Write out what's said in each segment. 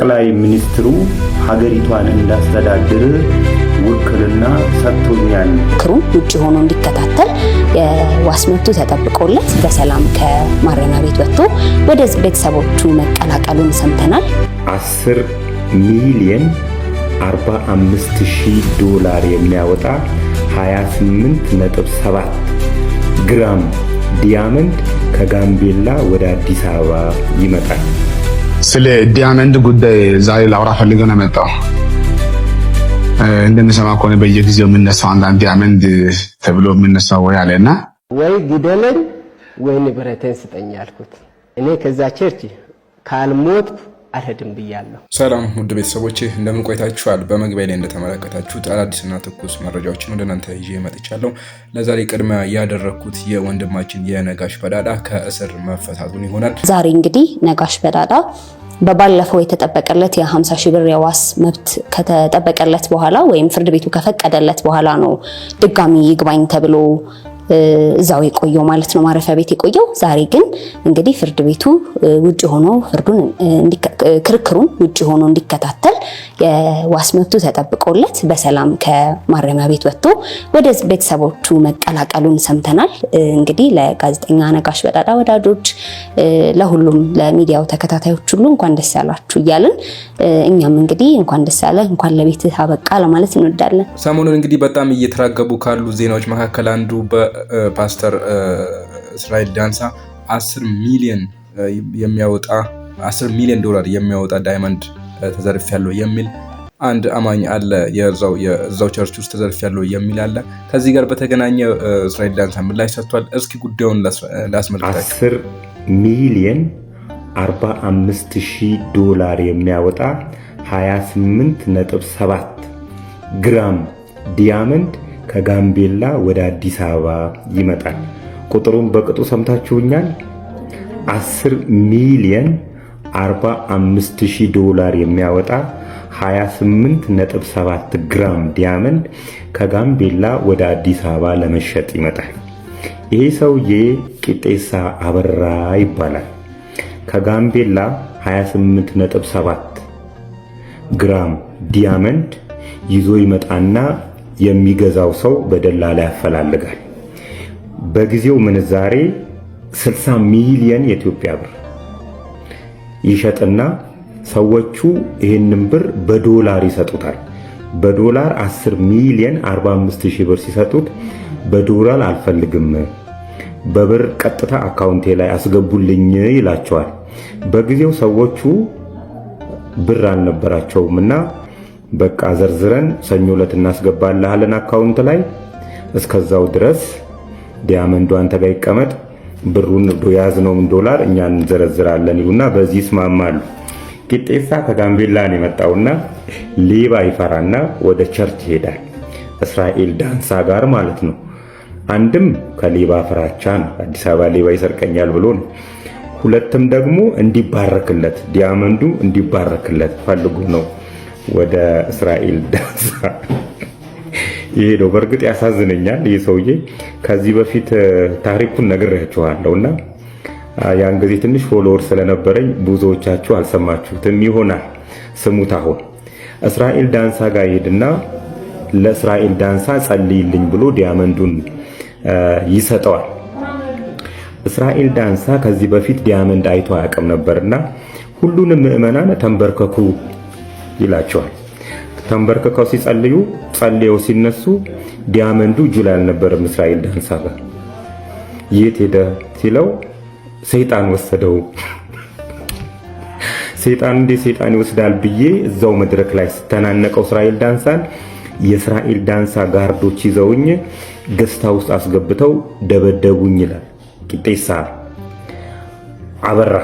ጠቅላይ ሚኒስትሩ ሀገሪቷን እንዳስተዳድር ውክልና ሰጥቶኛል። ክሩን ውጭ ሆኖ እንዲከታተል የዋስ መብቱ ተጠብቆለት በሰላም ከማረሚያ ቤት ወጥቶ ወደ ቤተሰቦቹ መቀላቀሉን ሰምተናል። 10 ሚሊዮን 45,000 ዶላር የሚያወጣ 28.7 ግራም ዲያመንድ ከጋምቤላ ወደ አዲስ አበባ ይመጣል። ስለ ዲያመንድ ጉዳይ ዛሬ ላውራ ፈልገው ነው የመጣው። እንደምሰማ ከሆነ በየጊዜው የምነሳው አንዳንድ ዲያመንድ ተብሎ የምነሳው ወይ አለና ወይ ግደለኝ ወይ ንብረቴን ስጠኝ ያልኩት እኔ ከዛ ቸርች ካልሞት አልሄድም ብያለሁ። ሰላም ውድ ቤተሰቦቼ እንደምን ቆይታችኋል? በመግቢያ ላይ እንደተመለከታችሁት አዳዲስና ትኩስ መረጃዎችን ወደ እናንተ ይዤ መጥቻለሁ። ለዛሬ ቅድሚያ ያደረኩት የወንድማችን የነጋሽ በዳዳ ከእስር መፈታቱን ይሆናል። ዛሬ እንግዲህ ነጋሽ በዳዳ በባለፈው የተጠበቀለት የ50 ሺህ ብር የዋስ መብት ከተጠበቀለት በኋላ ወይም ፍርድ ቤቱ ከፈቀደለት በኋላ ነው ድጋሚ ይግባኝ ተብሎ እዛው የቆየው ማለት ነው፣ ማረፊያ ቤት የቆየው። ዛሬ ግን እንግዲህ ፍርድ ቤቱ ውጭ ሆኖ ክርክሩን ውጭ ሆኖ እንዲከታተል የዋስ መብቱ ተጠብቆለት በሰላም ከማረሚያ ቤት ወጥቶ ወደ ቤተሰቦቹ መቀላቀሉን ሰምተናል። እንግዲህ ለጋዜጠኛ ነጋሽ በዳዳ ወዳጆች፣ ለሁሉም ለሚዲያው ተከታታዮች ሁሉ እንኳን ደስ ያላችሁ እያልን እኛም እንግዲህ እንኳን ደስ ያለ እንኳን ለቤትህ አበቃ ለማለት እንወዳለን። ሰሞኑን እንግዲህ በጣም እየተራገቡ ካሉ ዜናዎች መካከል አንዱ ፓስተር እስራኤል ዳንሳ 10 ሚሊዮን ዶላር የሚያወጣ ዳይመንድ ተዘርፌያለሁ የሚል አንድ አማኝ አለ። የዛው ቸርች ውስጥ ተዘርፌያለሁ የሚል አለ። ከዚህ ጋር በተገናኘ እስራኤል ዳንሳ ምላሽ ሰጥቷል። እስኪ ጉዳዩን ላስመልክታችሁ። 10 ሚሊዮን 45,000 ዶላር የሚያወጣ 28.7 ግራም ዲያመንድ ከጋምቤላ ወደ አዲስ አበባ ይመጣል። ቁጥሩን በቅጡ ሰምታችሁኛል። 10 ሚሊዮን 45,000 ዶላር የሚያወጣ 28.7 ግራም ዲያመንድ ከጋምቤላ ወደ አዲስ አበባ ለመሸጥ ይመጣል። ይሄ ሰውዬ ቂጤሳ አበራ ይባላል። ከጋምቤላ 28.7 ግራም ዲያመንድ ይዞ ይመጣና የሚገዛው ሰው በደላላ ያፈላልጋል። በጊዜው ምንዛሬ 60 ሚሊዮን የኢትዮጵያ ብር ይሸጥና ሰዎቹ ይህንን ብር በዶላር ይሰጡታል። በዶላር 10 ሚሊዮን 45,000 ብር ሲሰጡት በዶላር አልፈልግም፣ በብር ቀጥታ አካውንቴ ላይ አስገቡልኝ ይላቸዋል። በጊዜው ሰዎቹ ብር አልነበራቸውምና በቃ ዘርዝረን ሰኞ ዕለት እናስገባልሃለን አካውንት ላይ፣ እስከዛው ድረስ ዲያመንዱ አንተ ጋር ይቀመጥ፣ ብሩን ያዝነውን ዶላር እኛ እንዘረዝራለን ይሉና በዚህ ይስማማሉ። ቂጤሳ ከጋምቤላ ነው የመጣውና ሌባ ይፈራና ወደ ቸርች ይሄዳል። እስራኤል ዳንሳ ጋር ማለት ነው። አንድም ከሌባ ፍራቻ ነው፣ አዲስ አበባ ሌባ ይሰርቀኛል ብሎ ነው። ሁለትም ደግሞ እንዲባረክለት ዲያመንዱ እንዲባረክለት ፈልጎ ነው ወደ እስራኤል ዳንሳ ይሄው። በእርግጥ ያሳዝነኛል። ይህ ሰውዬ ከዚህ በፊት ታሪኩን ነግሬያችኋለሁና ያን ጊዜ ትንሽ ፎሎወር ስለነበረኝ ብዙዎቻችሁ አልሰማችሁትም ይሆናል። ስሙት። አሁን እስራኤል ዳንሳ ጋር ይሄድና ለእስራኤል ዳንሳ ጸልይልኝ ብሎ ዲያመንዱን ይሰጠዋል። እስራኤል ዳንሳ ከዚህ በፊት ዲያመንድ አይቶ አያውቅም ነበርና ሁሉንም ምዕመናን ተንበርከኩ ይላቸዋል። ተንበርከከው ሲጸልዩ ጸልየው ሲነሱ ዲያመንዱ እጁ ላይ አልነበረም። እስራኤል ዳንሳ ጋር የት ሄደ ሲለው ሰይጣን ወሰደው። ሰይጣን እንደ ሰይጣን ይወስዳል ብዬ እዛው መድረክ ላይ ስተናነቀው እስራኤል ዳንሳን የእስራኤል ዳንሳ ጋርዶች ይዘውኝ ገስታ ውስጥ አስገብተው ደበደቡኝ ይላል ቂጤሳ አበራ።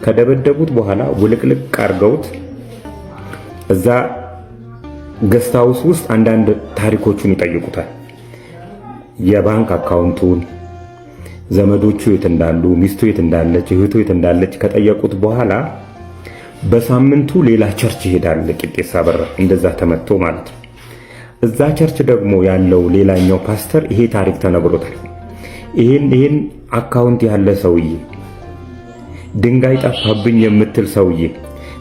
ከደበደቡት በኋላ ውልቅልቅ አርገውት እዛ ገስት ሃውስ ውስጥ አንዳንድ ታሪኮቹን ይጠይቁታል። የባንክ አካውንቱን፣ ዘመዶቹ የት እንዳሉ፣ ሚስቱ የት እንዳለች፣ እህቱ የት እንዳለች ከጠየቁት በኋላ በሳምንቱ ሌላ ቸርች ይሄዳል ቂጤሳ አበራ። እንደዛ ተመቶ ማለት ነው። እዛ ቸርች ደግሞ ያለው ሌላኛው ፓስተር ይሄ ታሪክ ተነግሮታል። ይሄን አካውንት ያለ ሰውዬ፣ ድንጋይ ጠፋብኝ የምትል ሰውዬ፣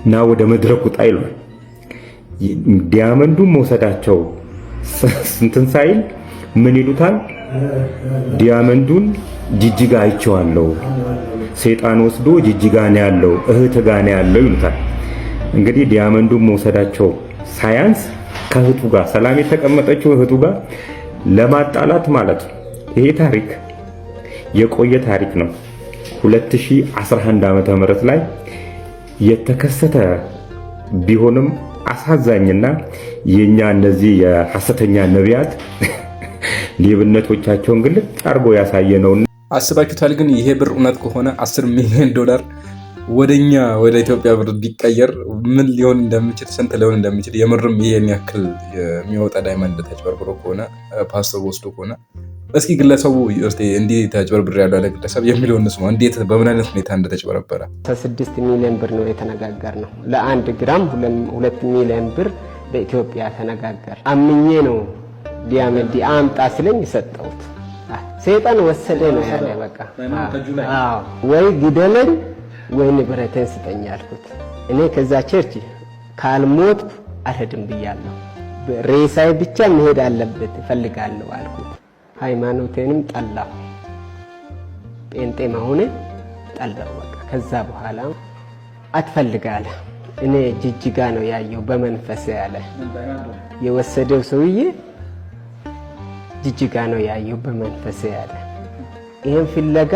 ና ወደ መድረኩ ውጣ ይሏል። ዲያመንዱን መውሰዳቸው እንትን ሳይል ምን ይሉታል? ዲያመንዱን ጅጅጋ አይቼዋለሁ፣ ሰይጣን ወስዶ ጅጅጋ ነው ያለው፣ እህት ጋር ነው ያለው ይሉታል። እንግዲህ ዲያመንዱን መውሰዳቸው ሳያንስ ከእህቱ ጋር ሰላም የተቀመጠችው እህቱ ጋር ለማጣላት ማለት ነው። ይሄ ታሪክ የቆየ ታሪክ ነው። 2011 ዓመተ ምህረት ላይ የተከሰተ ቢሆንም አሳዛኝና የኛ እነዚህ የሐሰተኛ ነቢያት ሌብነቶቻቸውን ግልጥ አድርጎ ያሳየ ነው። አስባችሁታል? ግን ይሄ ብር እውነት ከሆነ 10 ሚሊዮን ዶላር ወደኛ ወደ ኢትዮጵያ ብር ቢቀየር ምን ሊሆን እንደሚችል ስንት ሊሆን እንደሚችል የምርም ይሄን ያክል የሚወጣ ዳይመንድ ተጭበርብሮ ከሆነ ፓስፖርት ወስዶ ከሆነ እስኪ ግለሰቡ እንዲህ ተጭበርብር ያለው ያለ ግለሰብ የሚለውን እንስማ። እንዴት በምን አይነት ሁኔታ እንደተጭበረበረ 6 ሚሊዮን ብር ነው የተነጋገር ነው። ለ1 ግራም 2 ሚሊዮን ብር በኢትዮጵያ ተነጋገር። አምኜ ነው ዲያመንድ አምጣ ስለኝ ሰጠሁት። ሰይጣን ወሰደ ነው ያለ። በቃ ወይ ግደለኝ ወይ ንብረቴን ስጠኝ አልኩት። እኔ ከዛ ቸርች ካልሞት አልሄድም ብያለሁ። ሬሳዬ ብቻ መሄድ አለበት እፈልጋለሁ አልኩት። ሃይማኖቴንም ጠላሁ፣ ጴንጤ መሆኔ ጠላሁ። በቃ ከዛ በኋላ አትፈልጋለ። እኔ ጅጅጋ ነው ያየው በመንፈስ ያለ የወሰደው ሰውዬ ጅጅጋ ነው ያየው በመንፈስ ያለ። ይሄን ፍለጋ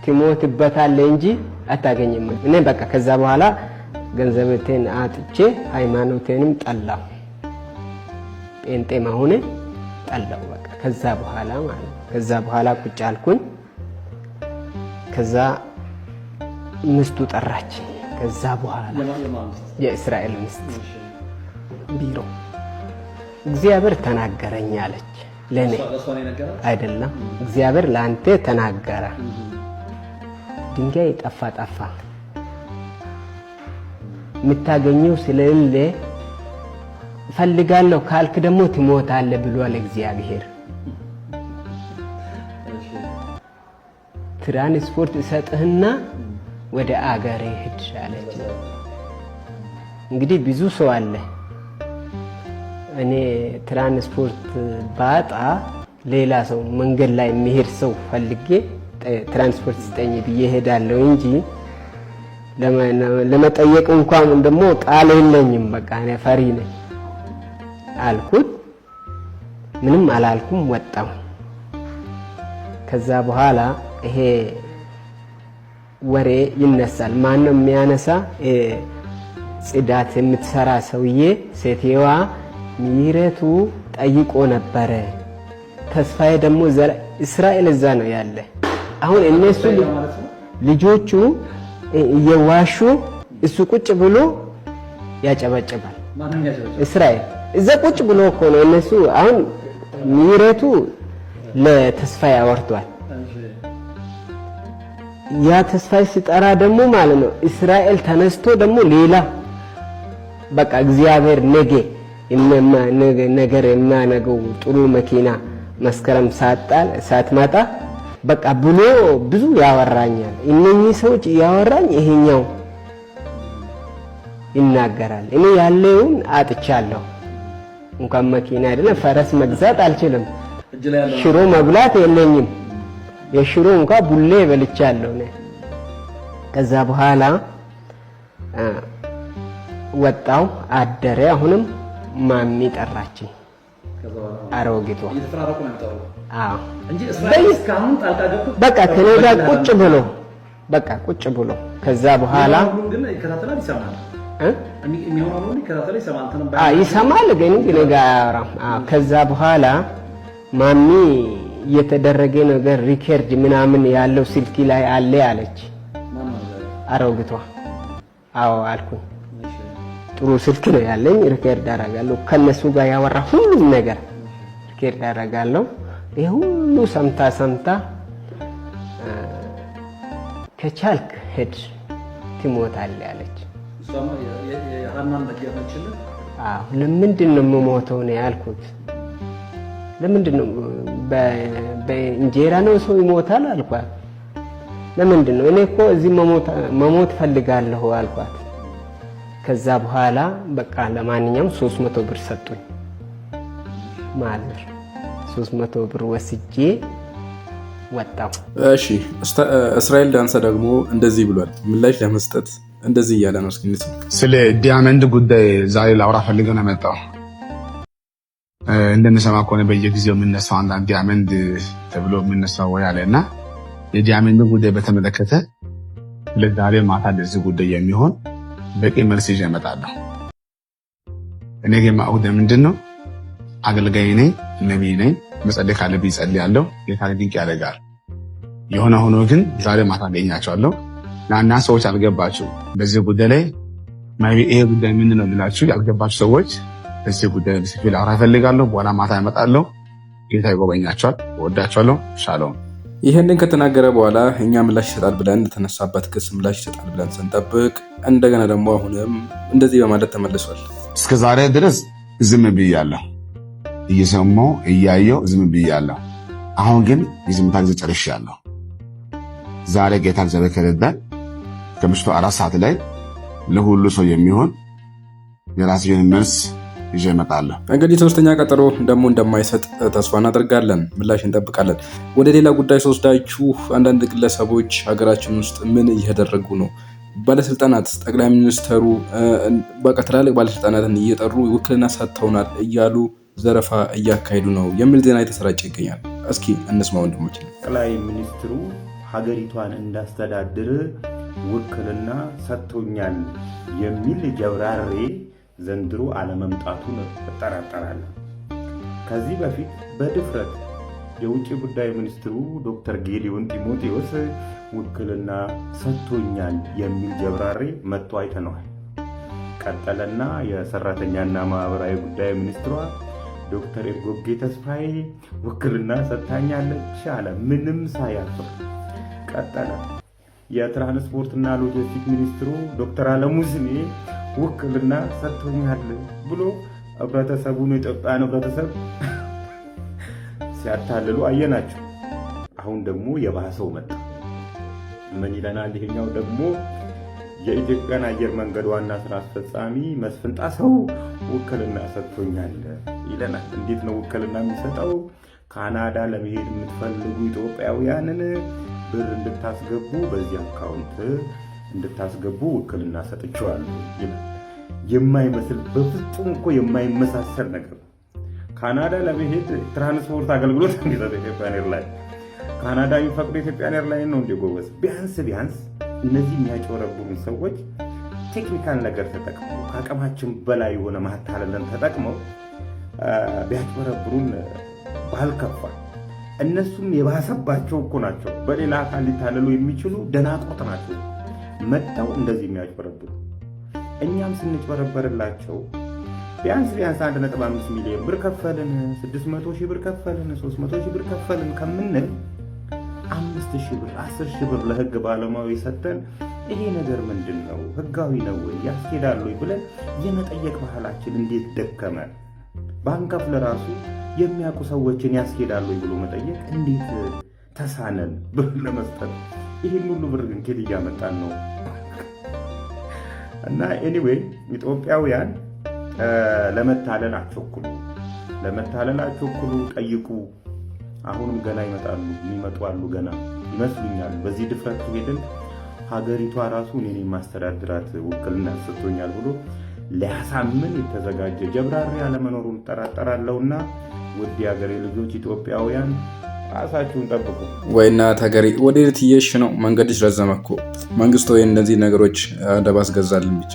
ትሞትበታለህ እንጂ አታገኝም። እኔ በቃ ከዛ በኋላ ገንዘቤን አጥቼ ሃይማኖቴንም ጠላሁ፣ ጴንጤ መሆኔ ጠላሁ። በቃ ከዛ በኋላ ማለት ከዛ በኋላ ቁጭ አልኩኝ። ከዛ ምስቱ ጠራች። ከዛ በኋላ የእስራኤል ምስት ቢሮ እግዚአብሔር ተናገረኝ አለች። ለኔ አይደለም እግዚአብሔር ላንተ ተናገረ። ድንጋይ ጠፋ የምታገኘው ስለሌለ ፈልጋለሁ ካልክ ደግሞ ትሞታለህ ብሏል እግዚአብሔር። ትራንስፖርት እሰጥህና ወደ አገሬ ሂድ አለች። እንግዲህ ብዙ ሰው አለ። እኔ ትራንስፖርት ባጣ ሌላ ሰው መንገድ ላይ የሚሄድ ሰው ፈልጌ ትራንስፖርት ስጠኝ ብዬ ሄዳለሁ እንጂ ለመጠየቅ እንኳን ደግሞ ቃል የለኝም። በቃ እኔ ፈሪ ነኝ አልኩት። ምንም አላልኩም፣ ወጣሁ። ከዛ በኋላ ይሄ ወሬ ይነሳል። ማንም የሚያነሳ ጽዳት የምትሰራ ሰውዬ ሴትየዋ ምህረቱ ጠይቆ ነበረ። ተስፋዬ ደግሞ እስራኤል እዛ ነው ያለ። አሁን እነሱ ልጆቹ እየዋሹ እሱ ቁጭ ብሎ ያጨበጭባል። እስራኤል እዛ ቁጭ ብሎ እኮ ነው እነሱ። አሁን ምህረቱ ለተስፋዬ አወርቷል። ያ ተስፋዬ ሲጠራ ደግሞ ማለት ነው እስራኤል ተነስቶ ደግሞ ሌላ በቃ እግዚአብሔር ነገር የማነገው ጥሩ መኪና መስከረም ሳትመጣ በቃ ብሎ ብዙ ያወራኛል። እነኚህ ሰዎች ያወራኝ ይሄኛው ይናገራል። እኔ ያለውን አጥቻለሁ። እንኳን መኪና አይደለም ፈረስ መግዛት አልችልም። ሽሮ መብላት የለኝም። የሽሮ እንኳን ቡሌ በልቻለሁ ነው። ከዛ በኋላ ወጣው አደረ። አሁንም ማሚ ጠራችኝ። አሮጊቷ በቃ ከኔ ጋር ቁጭ ብሎ ከዛ በኋላ ይሰማል ግን ጋር አያወራም። ከዛ በኋላ ማሚ የተደረገ ነገር ሪከርድ ምናምን ያለው ስልክ ላይ አለ አለች አሮጊቷ። አዎ አልኩኝ። ጥሩ ስልክ ነው ያለኝ፣ ሪከርድ አደርጋለሁ። ከነሱ ጋር ያወራ ሁሉም ነገር ሪከርድ አደርጋለሁ። ይሄ ሁሉ ሰምታ ከቻልክ ሄድ ትሞታለህ አለች። ለምንድን ነው የምሞተው ነው ያልኩት። ለምንድን ነው በእንጀራ ነው ሰው ይሞታል አልኳት። ለምንድን ነው እኔ እኮ እዚህ መሞት ፈልጋለሁ አልኳት። ከዛ በኋላ በቃ ለማንኛውም 300 ብር ሰጡኝ። ማዘር 300 ብር ወስጄ ወጣው። እሺ እስራኤል ዳንሳ ደግሞ እንደዚህ ብሏል። ምላሽ ለመስጠት እንደዚህ እያለ ነው። እስኪ ስለ ዲያመንድ ጉዳይ ዛሬ ላውራ ፈልገው ነው የመጣው። እንደምሰማ ከሆነ በየጊዜው የምነሳው አንዳንድ ዲያመንድ ተብሎ የምነሳው ወይ አለና የዲያመንድ ጉዳይ በተመለከተ ለዛሬ ማታ ለዚህ ጉዳይ የሚሆን በቂ መልስ ይዤ እመጣለሁ። እኔ ግን ማውደ ምንድነው አገልጋይ ነኝ፣ ነብይ ነኝ። መጸለይ ካለብኝ እጸልያለሁ። ጌታ ድንቅ ያደርጋል። የሆነ ሆኖ ግን ዛሬ ማታ አገኛቸዋለሁ። ናና ሰዎች አልገባችሁ በዚህ ጉዳይ ላይ ማይ ይሄ ጉዳይ ምን ነው ብላችሁ ያልገባችሁ ሰዎች በዚህ ጉዳይ በሰፊው ላውራ እፈልጋለሁ። በኋላ ማታ እመጣለሁ። ጌታ ይጎበኛችኋል። እወዳችኋለሁ። ሻሎም። ይህንን ከተናገረ በኋላ እኛ ምላሽ ይሰጣል ብለን እንደተነሳበት ክስ ምላሽ ይሰጣል ብለን ስንጠብቅ እንደገና ደግሞ አሁንም እንደዚህ በማለት ተመልሷል። እስከ ዛሬ ድረስ ዝም ብያለሁ፣ እየሰማሁ እያየሁ ዝም ብያለሁ። አሁን ግን የዝምታ ጊዜ ጨርሻለሁ። ዛሬ ጌታ እግዚአብሔር ከረዳን ከምሽቱ 4 ሰዓት ላይ ለሁሉ ሰው የሚሆን የራሴን መልስ ይዤ እመጣለሁ። እንግዲህ ሶስተኛ ቀጠሮ ደግሞ እንደማይሰጥ ተስፋ እናደርጋለን። ምላሽ እንጠብቃለን። ወደ ሌላ ጉዳይ ስወስዳችሁ አንዳንድ ግለሰቦች ሀገራችን ውስጥ ምን እያደረጉ ነው? ባለስልጣናት ጠቅላይ ሚኒስተሩ በቃ ትላልቅ ባለስልጣናትን እየጠሩ ውክልና ሰጥተውናል እያሉ ዘረፋ እያካሄዱ ነው የሚል ዜና የተሰራጨ ይገኛል። እስኪ እንስማ ወንድሞች። ጠቅላይ ሚኒስትሩ ሀገሪቷን እንዳስተዳድር ውክልና ሰጥቶኛል የሚል ጀብራሬ ዘንድሮ አለመምጣቱን እጠራጠራለሁ። ከዚህ በፊት በድፍረት የውጭ ጉዳይ ሚኒስትሩ ዶክተር ጌዲዮን ጢሞቴዎስ ውክልና ሰጥቶኛል የሚል ጀብራሬ መጥቶ አይተነዋል። ቀጠለና የሰራተኛና ማህበራዊ ጉዳይ ሚኒስትሯ ዶክተር ኤርጎጌ ተስፋዬ ውክልና ሰጥታኛለች አለ፣ ምንም ሳያፍር። ቀጠለ የትራንስፖርትና ሎጂስቲክ ሚኒስትሩ ዶክተር አለሙ ስሜ ውክልና ሰጥቶኛል ብሎ ህብረተሰቡን የኢትዮጵያን ህብረተሰብ ሲያታልሉ አየናቸው። አሁን ደግሞ የባሰው መጣ። ምን ይለናል? ይሄኛው ደግሞ የኢትዮጵያን አየር መንገድ ዋና ስራ አስፈጻሚ መስፍን ጣሰው ውክልና ሰጥቶኛል ይለናል። እንዴት ነው ውክልና የሚሰጠው? ካናዳ ለመሄድ የምትፈልጉ ኢትዮጵያውያንን ብር እንድታስገቡ በዚህ አካውንት እንድታስገቡ ውክልና ሰጥቼዋለሁ ይላል። የማይመስል በፍጹም እኮ የማይመሳሰል ነገር። ካናዳ ለመሄድ ትራንስፖርት አገልግሎት እንዲሰጥ ኢትዮጵያን ኤርላይን ካናዳ የሚፈቅዱ ኢትዮጵያን ኤርላይን ነው እንደ ጎበዝ። ቢያንስ እነዚህ የሚያጭበረብሩን ሰዎች ቴክኒካል ነገር ተጠቅመው ከአቅማችን በላይ የሆነ ማታለልን ተጠቅመው ቢያጭበረብሩን ባልከፋ። እነሱም የባሰባቸው እኮ ናቸው። በሌላ አካል ሊታለሉ የሚችሉ ደናቆት ናቸው መጥተው እንደዚህ የሚያጭበረብሩ። እኛም ስንጭበረበርላቸው ቢያንስ 1.5 ሚሊዮን ብር ከፈልን፣ 600 ሺህ ብር ከፈልን፣ 300 ሺህ ብር ከፈልን ከምንል 5 ሺህ ብር 10 ሺህ ብር ለህግ ባለሙያው ሰጥተን ይሄ ነገር ምንድን ነው ህጋዊ ነው ወይ ያስኬዳል ወይ ብለን የመጠየቅ ባህላችን እንዴት ደከመ። ባንከፍል ራሱ የሚያውቁ ሰዎችን ያስኬዳል ወይ ብሎ መጠየቅ እንዴት ተሳነን ብር ለመስጠት። ይህን ሁሉ ብር ግን ከየት እያመጣን ነው? እና ኤኒዌይ ኢትዮጵያውያን ለመታለል አትቸኩሉ፣ ጠይቁ። አሁንም ገና ይመጣሉ፣ የሚመጡ አሉ ገና ይመስሉኛል። በዚህ ድፍረት ከሄድን ሀገሪቷ ራሱ እኔን የማስተዳድራት ውክልና ሰጥቶኛል ብሎ ሊያሳምን የተዘጋጀ ጀብራሪ ያለመኖሩን እጠራጠራለሁና ውድ የሀገሬ ልጆች ኢትዮጵያውያን ራሳችሁን ጠብቁ። ወይና ተገሪ ወዴት እየሽ ነው? መንገድሽ ረዘመ እኮ መንግስት ወይ እነዚህ ነገሮች አደብ አስገዛልን ብቻ